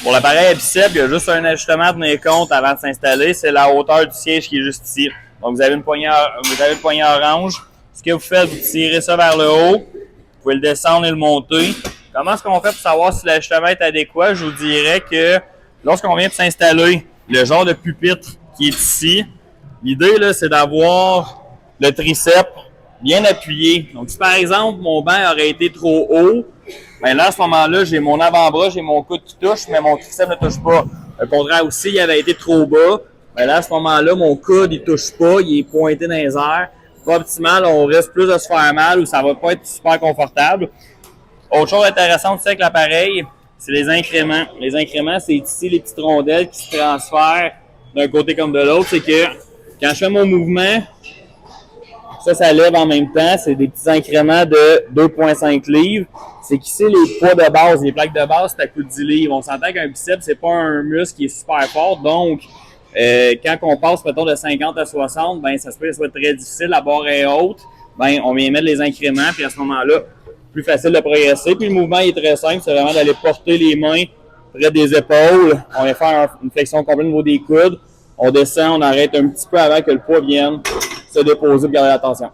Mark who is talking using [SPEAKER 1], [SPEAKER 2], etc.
[SPEAKER 1] Pour l'appareil à biceps, il y a juste un ajustement à tenir compte avant de s'installer. C'est la hauteur du siège qui est juste ici. Donc, vous avez le poignet orange. Ce que vous faites, vous tirez ça vers le haut. Vous pouvez le descendre et le monter. Comment est-ce qu'on fait pour savoir si l'ajustement est adéquat? Je vous dirais que lorsqu'on vient de s'installer, le genre de pupitre qui est ici, l'idée, là, c'est d'avoir le triceps bien appuyé. Donc, si par exemple, mon banc aurait été trop haut, bien là, à ce moment-là, j'ai mon avant-bras, j'ai mon coude qui touche, mais mon triceps ne touche pas. Le contraire aussi, il avait été trop bas. Bien là, à ce moment-là, mon coude, il touche pas, il est pointé dans les airs. Pas optimal, on risque plus de se faire mal ou ça va pas être super confortable. Autre chose intéressante aussi avec l'appareil, c'est les incréments. Les incréments, c'est ici les petites rondelles qui se transfèrent d'un côté comme de l'autre. C'est que quand je fais mon mouvement, ça lève en même temps. C'est des petits incréments de 2,5 livres. C'est qu'ici, les poids de base, les plaques de base, c'est à coup de 10 livres. On s'entend qu'un biceps, c'est pas un muscle qui est super fort. Donc, quand on passe, mettons, de 50 à 60, ben, ça se peut que ce soit très difficile. La barre est haute. Ben, on vient mettre les incréments. Puis à ce moment-là, plus facile de progresser. Puis le mouvement il est très simple. C'est vraiment d'aller porter les mains près des épaules. On vient faire une flexion complète au niveau des coudes. On descend, on arrête un petit peu avant que le poids vienne se déposer et garder la tension.